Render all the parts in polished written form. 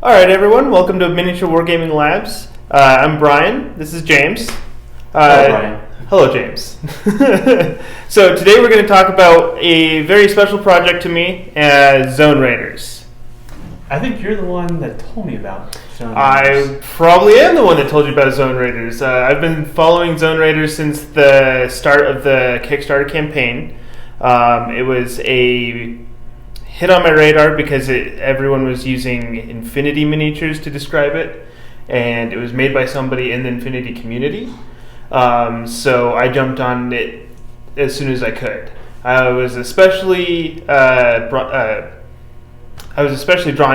All right, everyone. Welcome to Miniature Wargaming Labs. I'm Brian. This is James. Hello, Brian. Hello, James. So today we're going to talk about a very special project to me, Zone Raiders. I think you're the one that told me about Zone Raiders. I probably am the one that told you about Zone Raiders. I've been following Zone Raiders since the start of the Kickstarter campaign. It was a hit on my radar because everyone was using Infinity miniatures to describe it, and it was made by somebody in the Infinity community. So I jumped on it as soon as I could. I was especially drawn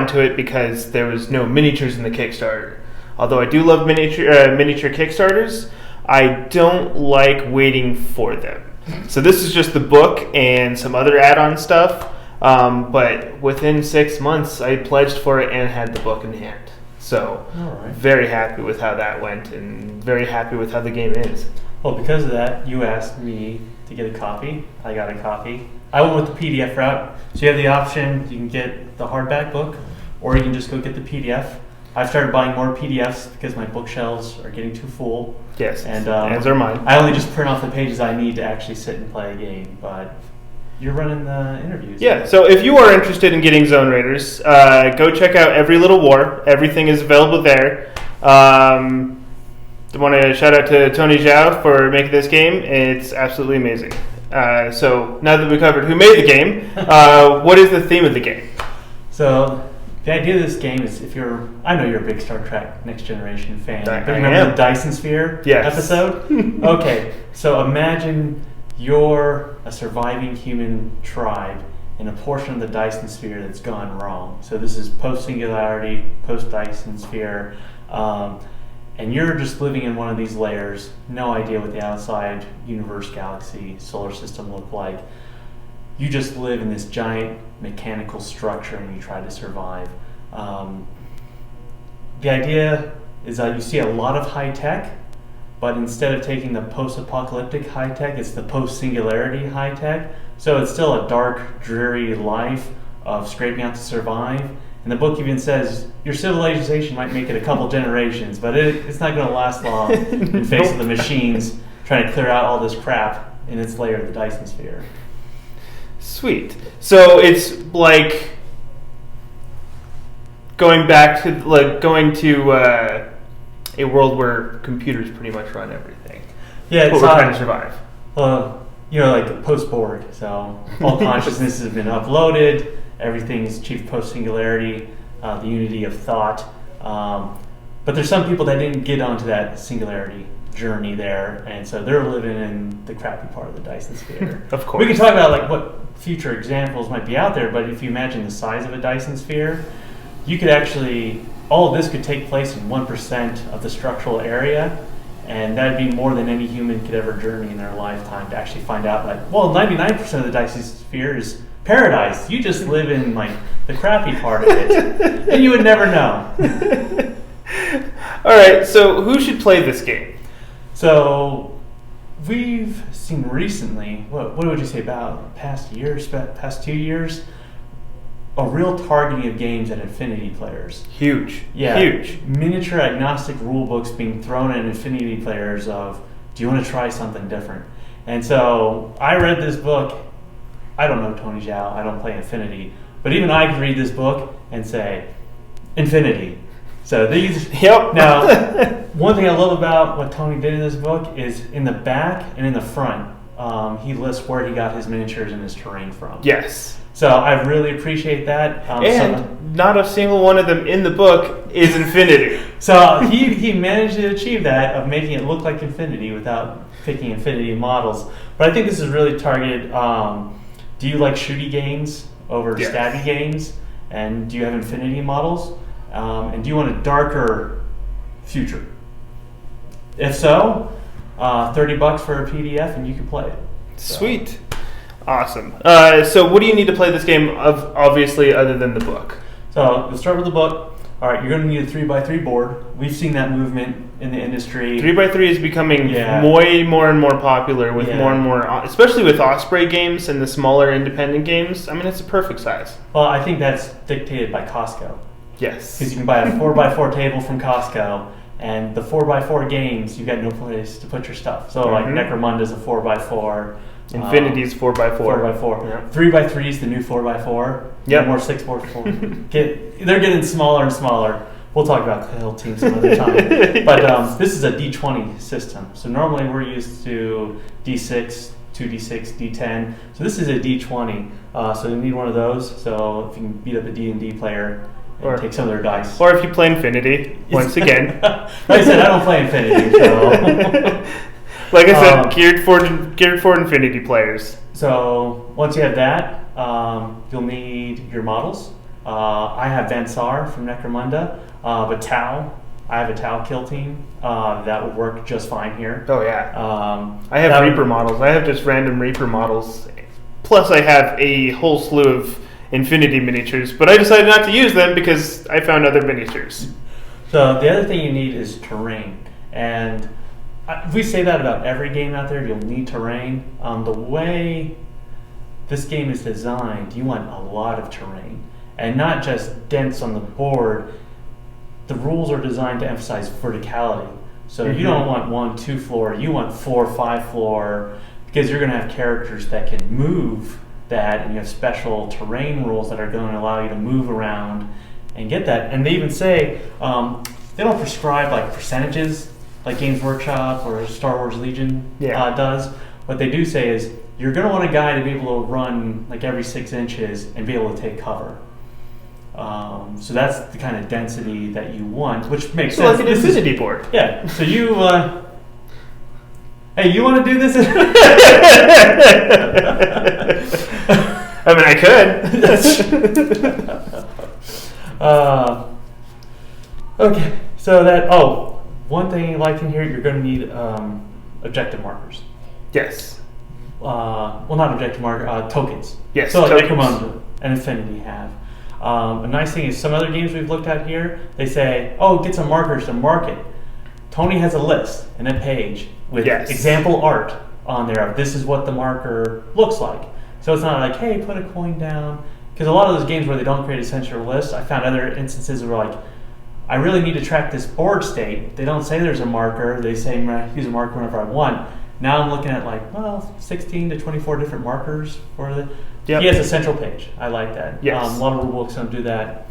to it because there was no miniatures in the Kickstarter. Although I do love miniature Kickstarters, I don't like waiting for them. So this is just the book and some other add-on stuff. But within 6 months, I pledged for it and had the book in hand. So, Very happy with how that went and very happy with how the game is. Well, because of that, you asked me to get a copy. I got a copy. I went with the PDF route. So you have the option, you can get the hardback book, or you can just go get the PDF. I've started buying more PDFs because my bookshelves are getting too full. Yes, and as are mine. I only just print off the pages I need to actually sit and play a game, but you're running the interviews. Yeah, so if you are interested in getting Zone Raiders, go check out Every Little War. Everything is available there. I want to shout out to Tony Zhao for making this game. It's absolutely amazing. So now that we covered who made the game, what is the theme of the game? So the idea of this game is, I know you're a big Star Trek Next Generation fan. I remember am. the Dyson Sphere episode? Okay, so imagine you're a surviving human tribe in a portion of the Dyson Sphere that's gone wrong. So this is post-singularity, post-Dyson Sphere, and you're just living in one of these layers, no idea what the outside universe, galaxy, solar system look like. You just live in this giant mechanical structure and you try to survive. The idea is that you see a lot of high tech, but instead of taking the post-apocalyptic high-tech, it's the post-singularity high-tech. So it's still a dark, dreary life of scraping out to survive. And the book even says your civilization might make it a couple generations, but it's not going to last long in face of the machines trying to clear out all this crap in its layer of the Dyson Sphere. Sweet. So it's like going to a world where computers pretty much run everything. Yeah, but we're trying to survive. Like post-Borg. So all consciousness has been uploaded. Everything is achieved post-singularity, the unity of thought. But there's some people that didn't get onto that singularity journey there, and so they're living in the crappy part of the Dyson Sphere. Of course. We can talk about what future examples might be out there, but if you imagine the size of a Dyson Sphere, you could actually, all of this could take place in 1% of the structural area, and that'd be more than any human could ever journey in their lifetime to actually find out, 99% of the Dyson Sphere is paradise. You just live in the crappy part of it, and you would never know. All right, so who should play this game? So we've seen recently, what would you say about past 2 years, a real targeting of games at Infinity players. Huge. Yeah. Huge. Miniature agnostic rule books being thrown at Infinity players of, do you want to try something different? And so I read this book. I don't know Tony Zhao. I don't play Infinity. But even I could read this book and say, Infinity. So these... Yep. Now, one thing I love about what Tony did in this book is in the back and in the front, he lists where he got his miniatures and his terrain from. Yes. So I really appreciate that. And not a single one of them in the book is Infinity. So he managed to achieve that, of making it look like Infinity without picking Infinity models. But I think this is really targeted. Do you like shooty games over stabby games? And do you have Infinity models? And do you want a darker future? If so, $30 for a PDF and you can play it. So. Sweet. Awesome. So what do you need to play this game, obviously, other than the book? So let's start with the book. All right, you're going to need a 3x3 board. We've seen that movement in the industry. 3x3 is becoming way more and more popular with more and more, especially with Osprey games and the smaller independent games. I mean, it's a perfect size. Well, I think that's dictated by Costco. Yes. Because you can buy a 4x4 table from Costco, and the 4x4 games, you've got no place to put your stuff. So like Necromunda's a 4x4. Infinity's 4x4. 4x4. Yeah. 3x3 is the new 4x4. Yep. No more 6x4. They're getting smaller and smaller. We'll talk about Kill Team some other time. But this is a D20 system. So normally we're used to D6, 2D6, D10. So this is a D20. So you need one of those. So if you can beat up a D&D player and take some of their dice. Or if you play Infinity, once again. Like I said, I don't play Infinity. So. Like I said, geared for Infinity players. So once you have that, you'll need your models. I have Vansar from Necromunda, but Tau. I have a Tau kill team that would work just fine here. Oh yeah. I have Reaper models. I have just random Reaper models. Plus, I have a whole slew of Infinity miniatures, but I decided not to use them because I found other miniatures. So the other thing you need is terrain, and if we say that about every game out there, you'll need terrain. The way this game is designed, you want a lot of terrain, and not just dense on the board. The rules are designed to emphasize verticality. So you don't want 1, 2 floor, you want 4, 5 floor, because you're going to have characters that can move that, and you have special terrain rules that are going to allow you to move around and get that. And they even say, they don't prescribe like percentages like Games Workshop or Star Wars Legion does. What they do say is, you're going to want a guy to be able to run like every 6 inches and be able to take cover. So that's the kind of density that you want, which makes sense. Like an Infinity board. Yeah. So you, hey, you want to do this? I mean, I could. Okay. So that. One thing you like in here, you're going to need objective markers. Yes. Well, not objective marker, tokens. Yes. So like Necromunda and Infinity have. A nice thing is some other games we've looked at here, they say, get some markers to mark it. Tony has a list and a page with example art on there of this is what the marker looks like. So it's not like, hey, put a coin down. Because a lot of those games where they don't create a central list, I found other instances where like, I really need to track this board state. They don't say there's a marker. They say use a marker whenever I want. Now I'm looking at 16 to 24 different markers for the. Yep. He has a central page. I like that. Yes. A lot of rule books don't do that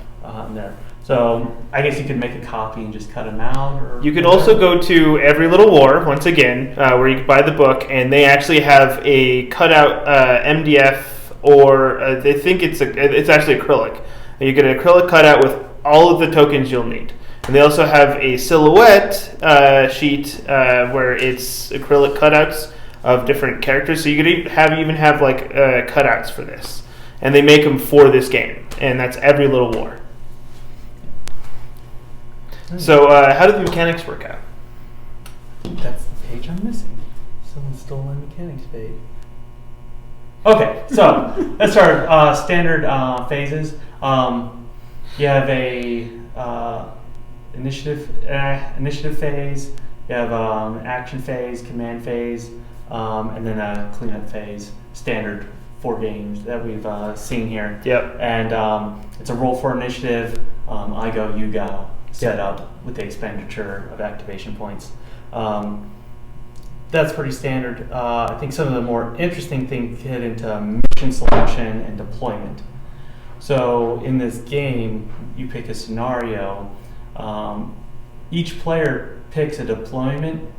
in there. So I guess you could make a copy and just cut them out. Or you could also go to Every Little War once again, where you can buy the book, and they actually have a cutout MDF, or they think it's actually acrylic. And you get an acrylic cutout with all of the tokens you'll need. And they also have a silhouette sheet where it's acrylic cutouts of different characters. So you could even have cutouts for this. And they make them for this game. And that's Every Little War. So how do the mechanics work out? That's the page I'm missing. Someone stole my mechanics page. Okay, so that's our standard phases. You have a initiative phase. You have action phase, command phase, and then a cleanup phase. Standard 4 games that we've seen here. Yep. And it's a roll for initiative. I go, you go. Set up with the expenditure of activation points. That's pretty standard. I think some of the more interesting things get into mission selection and deployment. So in this game, you pick a scenario. Each player picks a deployment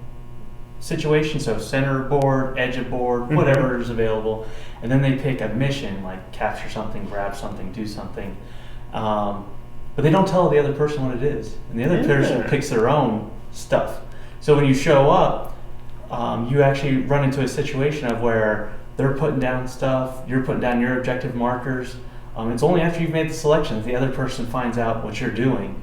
situation, so center board, edge of board, whatever is available, and then they pick a mission, like capture something, grab something, do something. But they don't tell the other person what it is, and the other person picks their own stuff. So when you show up, you actually run into a situation of where they're putting down stuff, you're putting down your objective markers. It's only after you've made the selection that the other person finds out what you're doing.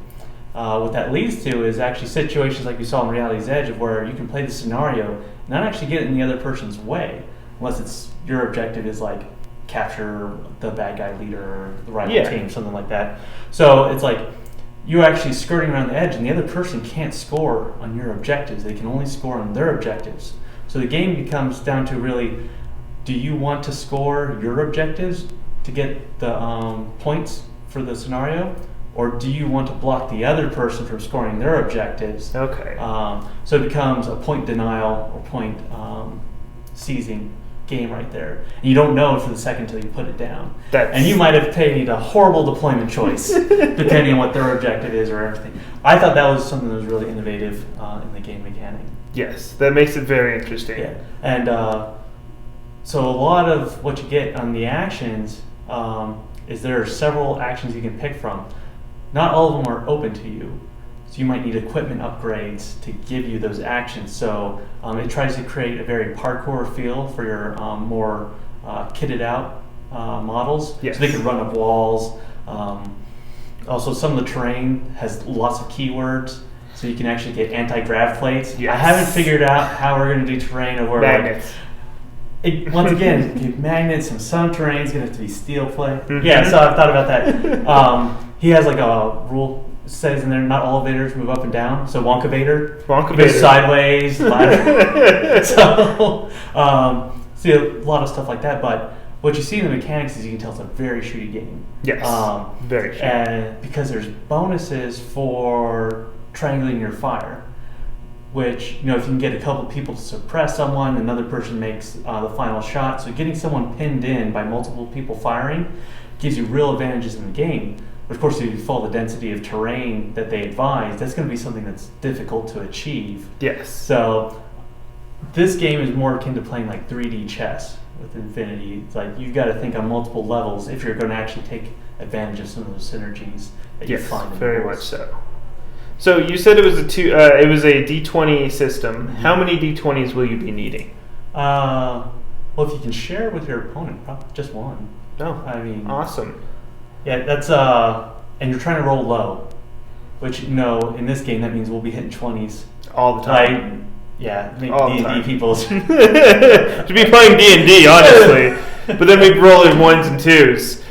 What that leads to is actually situations like we saw in Reality's Edge, of where you can play the scenario and not actually get in the other person's way, unless it's your objective is like capture the bad guy leader or the rival team, something like that. So it's like you're actually skirting around the edge, and the other person can't score on your objectives. They can only score on their objectives. So the game becomes down to really, do you want to score your objectives to get the points for the scenario, or do you want to block the other person from scoring their objectives? Okay. So it becomes a point denial or point seizing game right there. And you don't know for the second until you put it down. And you might have made a horrible deployment choice depending on what their objective is or everything. I thought that was something that was really innovative in the game mechanic. Yes, that makes it very interesting. Yeah. And so a lot of what you get on the actions is there are several actions you can pick from. Not all of them are open to you. So you might need equipment upgrades to give you those actions. So it tries to create a very parkour feel for your more kitted out models. Yes. So they can run up walls. Also, some of the terrain has lots of keywords. So you can actually get anti-grav plates. Yes. I haven't figured out how we're going to do terrain or where. Magnets. Once again, magnets, some terrain is going to have to be steel plate. Mm-hmm. Yeah, so I've thought about that. He has like a rule, says in there, not all elevators move up and down. So Wonkavator goes sideways, ladder. So see a lot of stuff like that. But what you see in the mechanics is you can tell it's a very shooty game. Yes, very shooty. And because there's bonuses for triangulating your fire. Which, if you can get a couple people to suppress someone, another person makes the final shot. So getting someone pinned in by multiple people firing gives you real advantages in the game. But of course, if you follow the density of terrain that they advise, that's going to be something that's difficult to achieve. Yes. So this game is more akin to playing like 3D chess with Infinity. It's like you've got to think on multiple levels if you're going to actually take advantage of some of those synergies that you find. Yes, very much so. So you said it was a D20 system. Mm-hmm. How many D20s will you be needing? Well, if you can share with your opponent, probably just one. Oh, I mean, awesome. Yeah, that's and you're trying to roll low, which in this game that means we'll be hitting 20s all the time. D&D people should be playing D&D, honestly, but then we roll in 1s and 2s.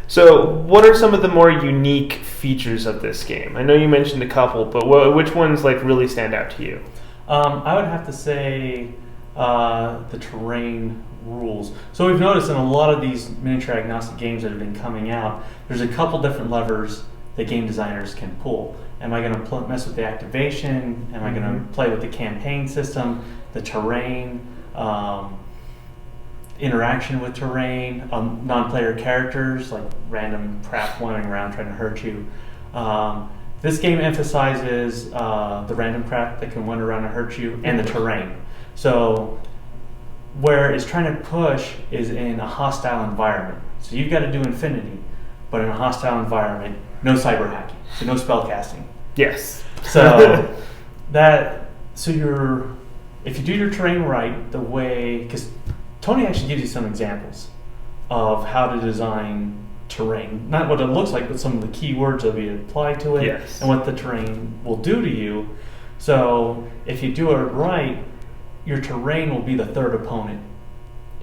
So, what are some of the more unique features of this game? I know you mentioned a couple, but which ones really stand out to you? I would have to say the terrain rules. So we've noticed in a lot of these miniature agnostic games that have been coming out, there's a couple different levers that game designers can pull. Am I going to mess with the activation? Am I going to play with the campaign system, the terrain? Interaction with terrain, non-player characters like random crap wandering around trying to hurt you. This game emphasizes the random crap that can wander around and hurt you, and the terrain. So where it's trying to push is in a hostile environment. So you've got to do Infinity, but in a hostile environment, no cyber hacking, so no spell casting. Yes. So if you do your terrain right, the way, because Tony actually gives you some examples of how to design terrain. Not what it looks like, but some of the keywords that will be applied to it, yes, and what the terrain will do to you. So if you do it right, your terrain will be the third opponent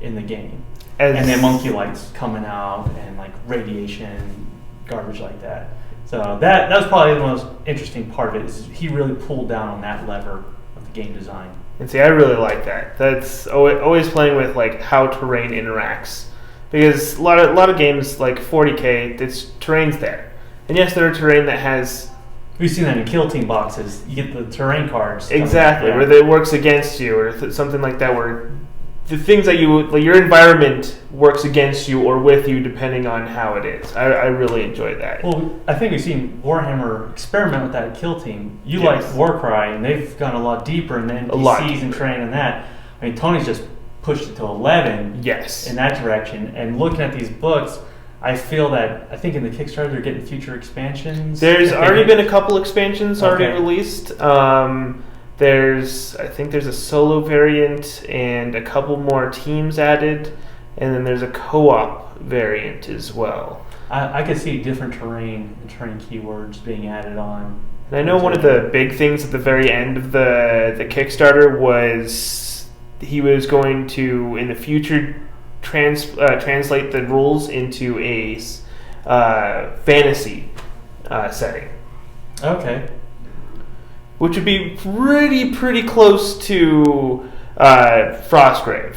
in the game. And then monkey lights coming out and like radiation, garbage like that. So that was probably the most interesting part of it, is he really pulled down on that lever of the game design. And see, I really like that. That's always playing with how terrain interacts, because a lot of games like 40K, terrain's there, and yes, there are terrain that has. We've seen that in Kill Team boxes. You get the terrain cards. Exactly, where it works against you, or something like that, where the things that your environment works against you or with you, depending on how it is. I really enjoy that. Well, I think we've seen Warhammer experiment with that at Kill Team. You like Warcry, and they've gone a lot deeper in the NPCs and terrain and that. I mean, Tony's just pushed it to 11. Yes. In that direction. And looking at these books, I think in the Kickstarter they're getting future expansions. There's already been a couple expansions already released. I think there's a solo variant and a couple more teams added, and then there's a co-op variant as well. I could see different terrain and terrain keywords being added on. And I know one of the big things at the very end of the Kickstarter was he was going to, in the future, translate the rules into a fantasy setting. Okay. Which would be pretty close to Frostgrave.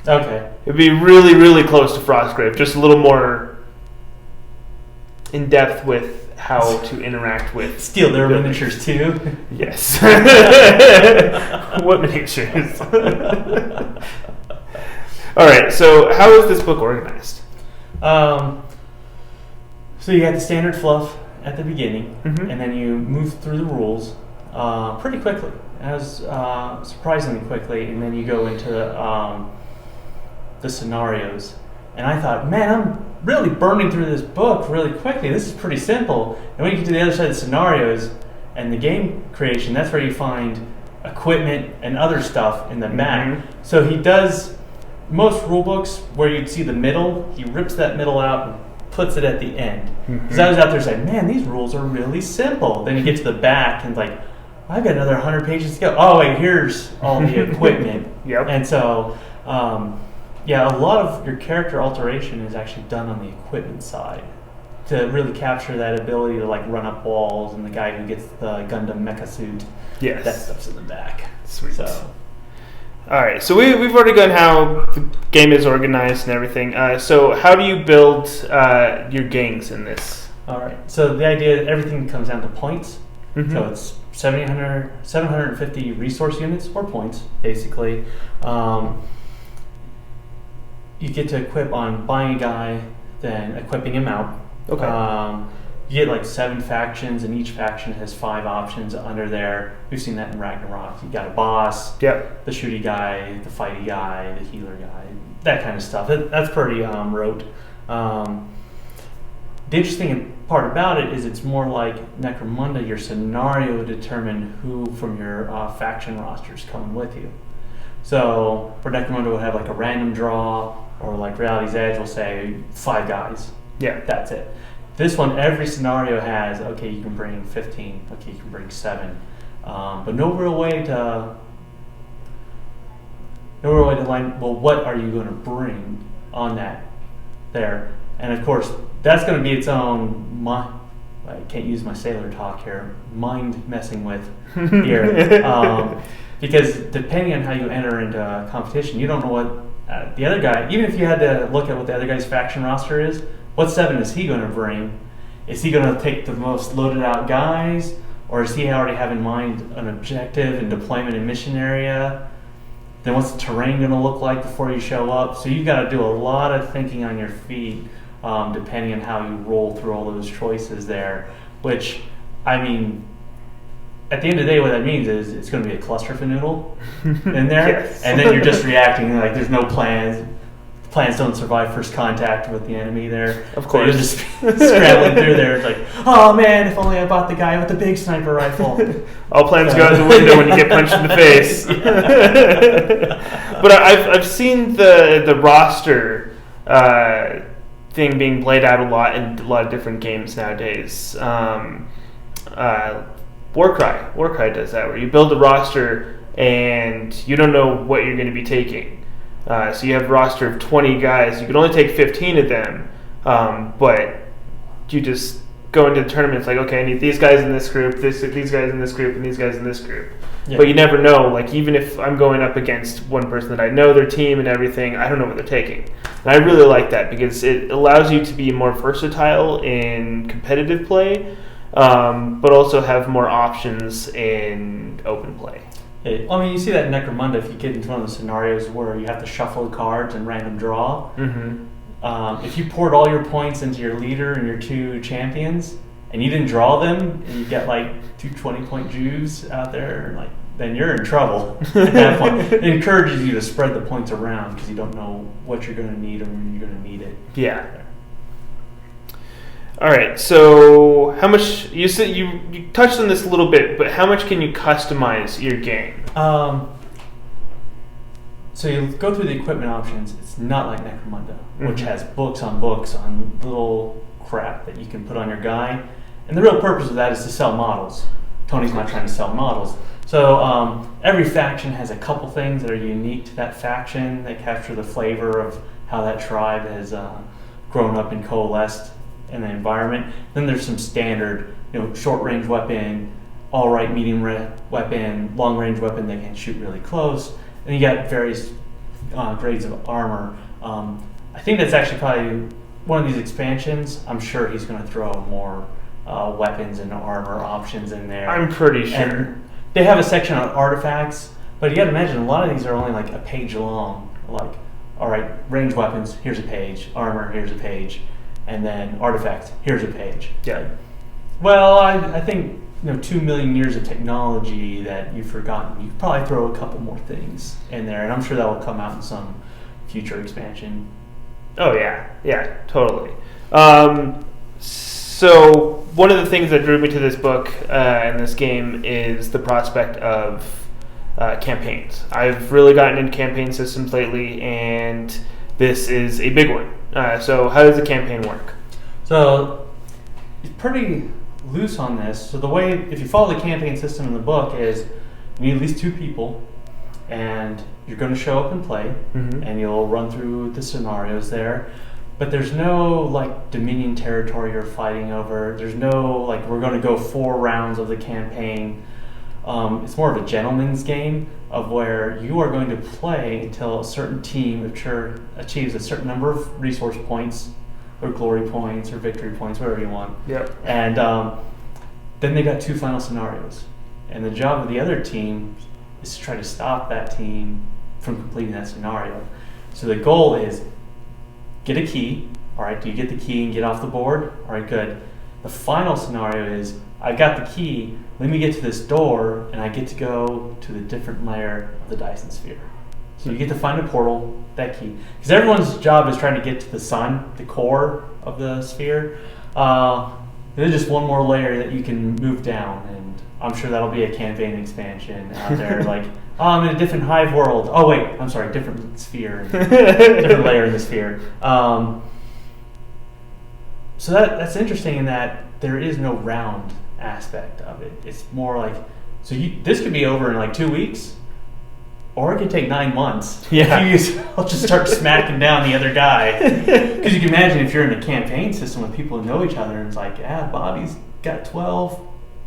Okay. It'd be really close to Frostgrave, just a little more in depth with how to interact with. Steal their miniatures too. Yes. What miniatures? All right. So how is this book organized? So you got the standard fluff at the beginning, Mhm. and then you move through the rules pretty quickly, surprisingly quickly, and then you go into the scenarios. And I thought, man, I'm really burning through this book really quickly. This is pretty simple. And when you get to the other side of the scenarios and the game creation, that's where you find equipment and other stuff in the back. Mhm. So he does most rule books where you'd see the middle, he rips that middle out and puts it at the end. Because I was out there saying, man, these rules are really simple. Then you get to the back and like, I've got another 100 pages to go. Oh wait, here's all the equipment. Yep. And so, yeah, a lot of your character alteration is actually done on the equipment side to really capture that ability to like run up walls, and the guy who gets the Gundam mecha suit. Yes. That stuff's in the back. Sweet. So, all right. So we've already gone how the game is organized and everything. So how do you build your gangs in this? all right. So the idea, everything comes down to points. Mhm. So it's 750 resource units or points, basically. You get to equip on buying a guy, then equipping him out. Okay. You get like 7 factions, and each faction has 5 options under there. We've seen that in Ragnarok. You got a boss, Yep. the shooty guy, the fighty guy, the healer guy, that kind of stuff. That's pretty rote. The interesting part about it is it's more like Necromunda. Your scenario would determine who from your faction roster is coming with you. So for Necromunda, we'll have like a random draw, or like Reality's Edge will say 5 guys. Yeah. That's it. This one, every scenario has, okay, you can bring 15, okay, you can bring 7. But no real way to line, well, what are you going to bring on that there? And of course, that's going to be its own, I can't use my sailor talk here, mind messing with here. Because depending on how you enter into a competition, you don't know what the other guy, even if you had to look at what the other guy's faction roster is, what 7 is he going to bring? Is he going to take the most loaded out guys? Or does he already have in mind an objective and deployment and mission area? Then what's the terrain going to look like before you show up? So you've got to do a lot of thinking on your feet, depending on how you roll through all those choices there. Which, I mean, at the end of the day, what that means is it's going to be a clusterfanoodle in there. Yes. And then you're just reacting like there's no plans. Plans don't survive first contact with the enemy there. Of course. So you're just scrambling through there. It's like, oh man, if only I bought the guy with the big sniper rifle. All plans go out the window when you get punched in the face. But I've seen the roster thing being played out a lot in a lot of different games nowadays. Warcry does that, where you build a roster and you don't know what you're going to be taking. So you have a roster of 20 guys. You can only take 15 of them, but you just go into the tournament. It's like, okay, I need these guys in this group, these guys in this group, and these guys in this group. Yeah. But you never know. Like, even if I'm going up against one person that I know their team and everything, I don't know what they're taking. And I really like that because it allows you to be more versatile in competitive play, but also have more options in open play. I mean, you see that in Necromunda if you get into one of the scenarios where you have to shuffle the cards and random draw. Mm-hmm. If you poured all your points into your leader and your 2 champions, and you didn't draw them, and you get like 2 20-point Jews out there, like, then you're in trouble at that point. It encourages you to spread the points around because you don't know what you're going to need or when you're going to need it. Yeah. All right, so how much, you said you touched on this a little bit, but how much can you customize your game? So you go through the equipment options. It's not like Necromunda, which Mhm. has books on little crap that you can put on your guy. And the real purpose of that is to sell models. Tony's not trying to sell models. So every faction has a couple things that are unique to that faction that capture the flavor of how that tribe has grown up and coalesced in the environment. Then there's some standard, short range weapon, all right medium weapon, long range weapon that can shoot really close. And you got various grades of armor. I think that's actually probably one of these expansions, I'm sure he's going to throw more weapons and armor options in there. I'm pretty sure. And they have a section on artifacts, but you got to imagine a lot of these are only like a page long. Like, all right, range weapons, here's a page. Armor, here's a page. And then artifacts, here's a page. Yeah. Well, I think 2 million years of technology that you've forgotten. You could probably throw a couple more things in there, and I'm sure that will come out in some future expansion. Oh yeah, totally. So one of the things that drew me to this book and this game is the prospect of campaigns. I've really gotten into campaign systems lately, and this is a big one. So how does the campaign work? So it's pretty loose on this. So the way, if you follow the campaign system in the book, is you need at least 2 people, and you're going to show up and play, and you'll run through the scenarios there. But there's no like Dominion territory you're fighting over. There's no like we're going to go 4 rounds of the campaign. It's more of a gentleman's game of where you are going to play until a certain team achieves a certain number of resource points, or glory points, or victory points, whatever you want. Yep. And then they got 2 final scenarios, and the job of the other team is to try to stop that team from completing that scenario. So the goal is get a key. All right, do you get the key and get off the board? All right, good. The final scenario is I got the key. Let me get to this door, and I get to go to the different layer of the Dyson Sphere. So you get to find a portal, that key. Because everyone's job is trying to get to the sun, the core of the sphere. There's just one more layer that you can move down, and I'm sure that'll be a campaign expansion out there. Like, I'm in a different hive world. Oh wait, I'm sorry, different sphere, different layer in the sphere. So that's interesting in that there is no round aspect of it. It's more like, this could be over in like 2 weeks, or it could take 9 months. Yeah. I'll just start smacking down the other guy. Because you can imagine if you're in a campaign system with people who know each other, and it's like, Bobby's got 12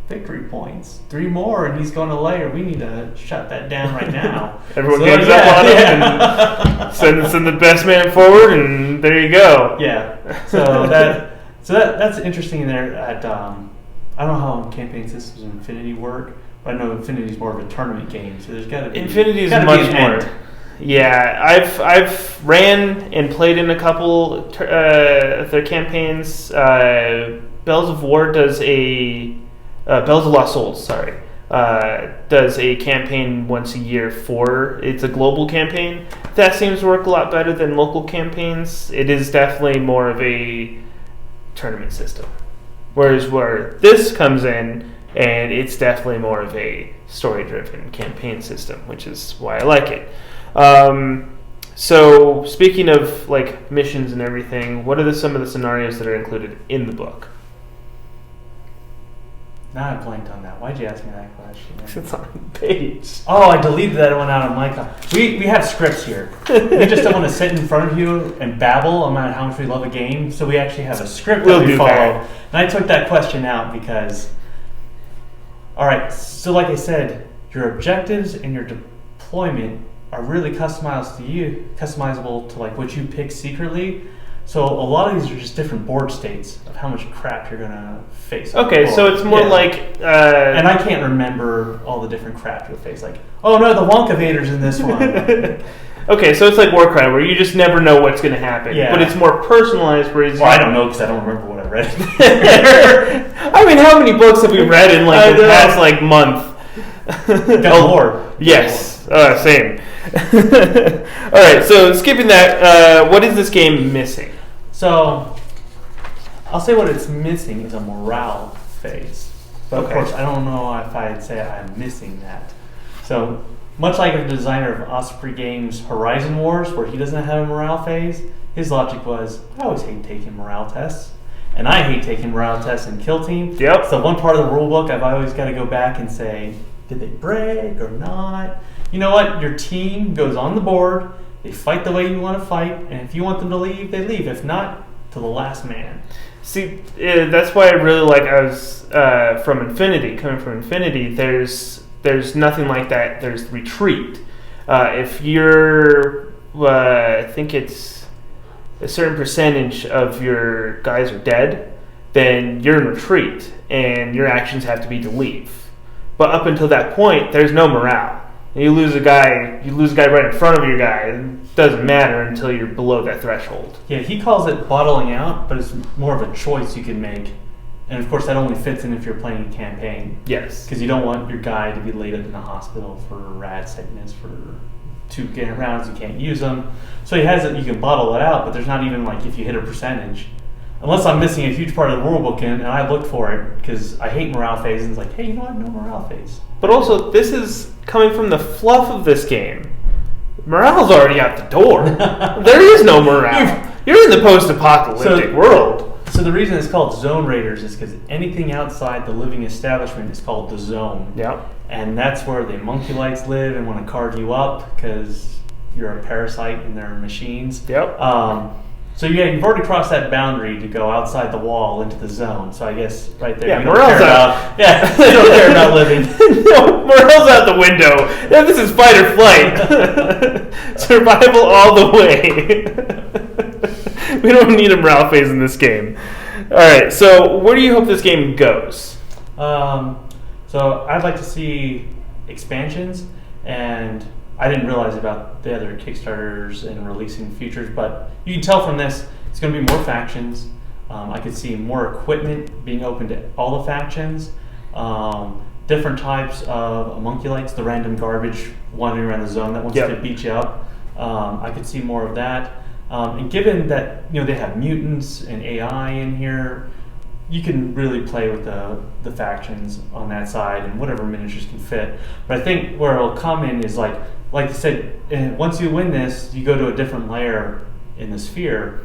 victory points, 3 more, and he's going to layer. We need to shut that down right now. Everyone gives up on him and send the best man forward, and there you go. Yeah. So that's interesting there. I don't know how campaign systems in Infinity work, but I know Infinity's more of a tournament game, so there's got to be Infinity is much more. Yeah, I've ran and played in a couple of their campaigns. Bells of War does a Bells of Lost Souls, does a campaign once a year it's a global campaign. That seems to work a lot better than local campaigns. It is definitely more of a tournament system. Whereas where this comes in, and it's definitely more of a story-driven campaign system, which is why I like it. So speaking of like missions and everything, what are some of the scenarios that are included in the book? Now I blanked on that. Why'd you ask me that question? It's on the page. Oh, I deleted that one out of my copy. We have scripts here. We just don't want to sit in front of you and babble about how much we love a game, so we actually have a script that we follow. And I took that question out because, all right, so like I said, your objectives and your deployment are really customizable to like what you pick secretly. So a lot of these are just different board states of how much crap you're going to face. Okay, so it's more like... and I can't remember all the different crap you'll face. Like, oh no, the Wonkavator's in this one. Okay, so it's like Warcry, where you just never know what's going to happen. Yeah. But it's more personalized, whereas... Well, I don't know, because I don't remember what I read. I mean, how many books have we read in like the past like month? Galore. Yes, same. All right, so skipping that, what is this game missing? So, I'll say what it's missing is a morale phase. But of course, I don't know if I'd say I'm missing that. So, much like the designer of Osprey Games' Horizon Wars, where he doesn't have a morale phase, his logic was, I always hate taking morale tests. And I hate taking morale tests in Kill Team. Yep. So one part of the rule book, I've always got to go back and say, did they break or not? You know what? Your team goes on the board. They fight the way you want to fight. And if you want them to leave, they leave. If not, to the last man. See, that's why I really like, coming from Infinity, there's nothing like that. There's retreat. If you're, I think it's a certain percentage of your guys are dead, then you're in retreat, and your actions have to be to leave. But up until that point, there's no morale. You lose a guy right in front of your guy. It doesn't matter until you're below that threshold. Yeah, he calls it bottling out, but it's more of a choice you can make. And of course, that only fits in if you're playing a campaign. Yes. Because you don't want your guy to be laid up in the hospital for rat sickness for 2 rounds. You can't use them. So he has it. You can bottle it out, but there's not even like if you hit a percentage. Unless I'm missing a huge part of the rulebook and I looked for it because I hate morale phase. And it's like, hey, you know what? No morale phase. But also, this is coming from the fluff of this game. Morale's already out the door. There is no morale. You're in the post-apocalyptic world. So the reason it's called Zone Raiders is because anything outside the living establishment is called the zone. Yep. And that's where the Monkey-lights live and want to carve you up because you're a parasite in their machines. Yep. So yeah, you've already crossed that boundary to go outside the wall into the zone. So I guess right there, yeah, you don't care about. Yeah, you don't care about living. No, morale's out the window. This is fight or flight. Survival all the way. We don't need a morale phase in this game. All right, so where do you hope this game goes? So I'd like to see expansions, and I didn't realize about the other Kickstarters and releasing features, but you can tell from this it's going to be more factions. I could see more equipment being open to all the factions, different types of homunculates, the random garbage wandering around the zone that wants to beat you up. I could see more of that. And given that they have mutants and AI in here, you can really play with the factions on that side and whatever miniatures can fit. But I think where it'll come in is like you said, once you win this, you go to a different layer in the sphere.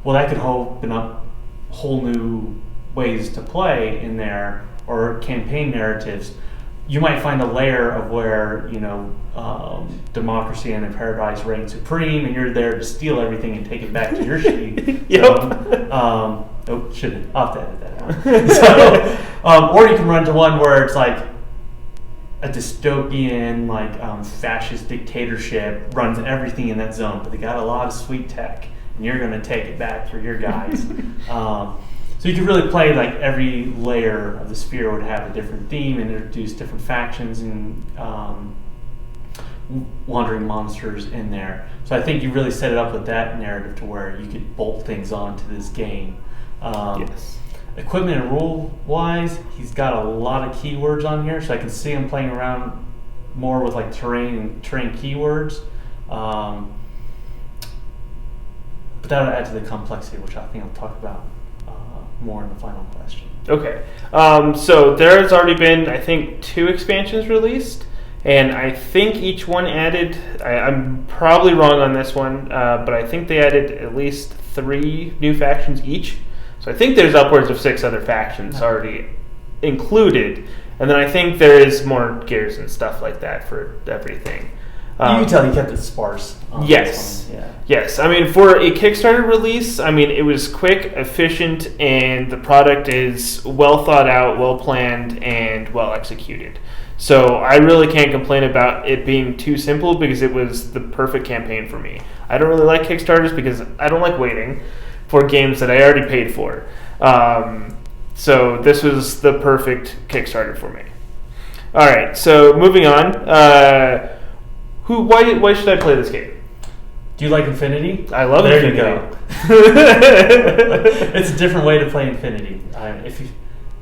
Well, that could open up whole new ways to play in there or campaign narratives. You might find a layer of where democracy and the paradise reign supreme, and you're there to steal everything and take it back to your city. Shouldn't. I'll have to edit that out. Or you can run to one where it's like a dystopian, fascist dictatorship runs everything in that zone, but they got a lot of sweet tech, and you're going to take it back for your guys. So you could really play every layer of the sphere would have a different theme and introduce different factions and wandering monsters in there. So I think you really set it up with that narrative to where you could bolt things onto this game. Yes. Equipment and rule-wise, he's got a lot of keywords on here, so I can see him playing around more with terrain keywords. But that'll add to the complexity, which I think I'll talk about more in the final question. Okay. So there's already been, I think, 2 expansions released, and I think each one added, I'm probably wrong on this one, but I think they added at least 3 new factions each. So I think there's upwards of 6 other factions already included, and then I think there is more gears and stuff like that for everything. You can tell he kept it sparse. Yes. Yes. I mean, for a Kickstarter release, it was quick, efficient, and the product is well thought out, well planned, and well executed. So I really can't complain about it being too simple because it was the perfect campaign for me. I don't really like Kickstarters because I don't like waiting for games that I already paid for. So this was the perfect Kickstarter for me. All right. So moving on. Why should I play this game? Do you like Infinity? I love Infinity. There you go. It's a different way to play Infinity.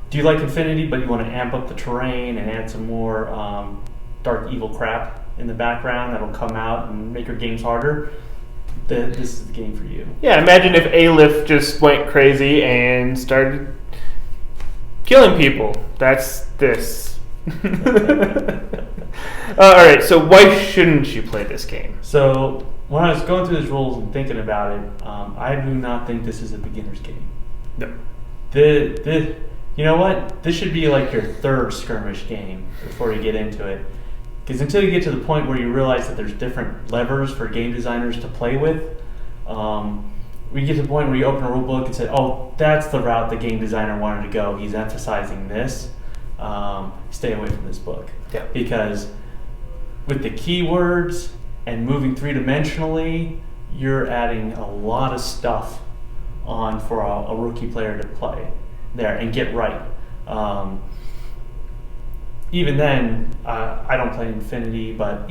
Do you like Infinity, but you want to amp up the terrain and add some more dark evil crap in the background that'll come out and make your games harder? This is the game for you. Yeah, imagine if Aleph just went crazy and started killing people. That's this. All right, so why shouldn't you play this game? So when I was going through these rules and thinking about it, I do not think this is a beginner's game. No. You know what? This should be like your 3rd skirmish game before you get into it. Because until you get to the point where you realize that there's different levers for game designers to play with, we get to the point where you open a rule book and say, oh, that's the route the game designer wanted to go. He's emphasizing this. Stay away from this book. Yeah. Because with the keywords and moving 3-dimensionally, you're adding a lot of stuff on for a rookie player to play there and get right. Even then, I don't play Infinity, but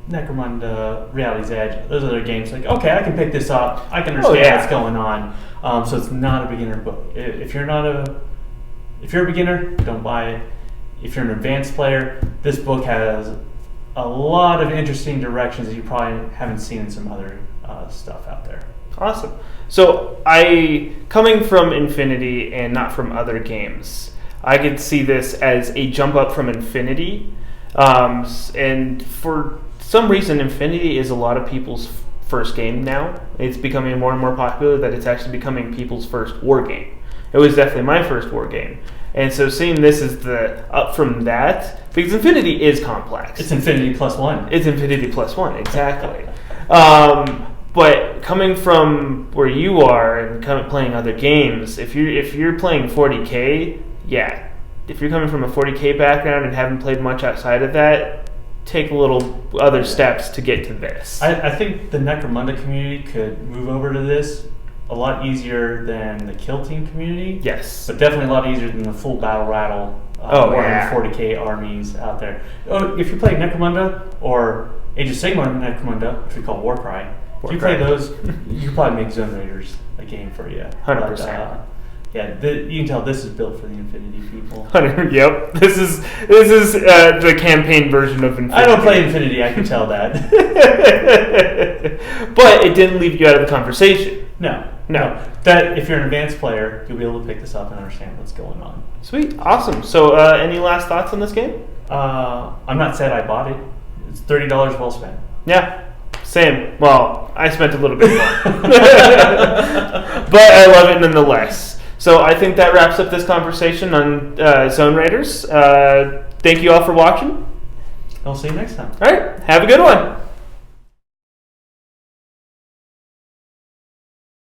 Necromunda, Reality's Edge, those other games, like, okay, I can pick this up, I can understand what's going on. So it's not a beginner book. If you're a beginner, don't buy it. If you're an advanced player, this book has a lot of interesting directions that you probably haven't seen in some other stuff out there. Awesome. So coming from Infinity and not from other games, I could see this as a jump up from Infinity. And for some reason, Infinity is a lot of people's first game now. It's becoming more and more popular that it's actually becoming people's first war game. It was definitely my first war game. And so seeing this as the up from that, because Infinity is complex. It's Infinity plus one. It's Infinity plus one, exactly. But coming from where you are and kind of playing other games, if you're playing 40K, yeah. If you're coming from a 40K background and haven't played much outside of that, take a little other steps to get to this. I think the Necromunda community could move over to this a lot easier than the Kill Team community. Yes. But definitely a lot easier than the full battle rattle 40K armies out there. If you play Necromunda or Age of Sigmar Necromunda, which we call Warcry, if you play those, you can probably make Zone Raiders a game for you. 100%. You can tell this is built for the Infinity people. Yep, this is the campaign version of Infinity. I don't play Infinity, I can tell that. But it didn't leave you out of the conversation. No. That if you're an advanced player, you'll be able to pick this up and understand what's going on. Sweet, awesome. So, any last thoughts on this game? I'm not sad I bought it. It's $30 well spent. Yeah, same. Well, I spent a little bit more, but I love it nonetheless. So I think that wraps up this conversation on Zone Raiders. Thank you all for watching. I'll see you next time. All right, have a good one.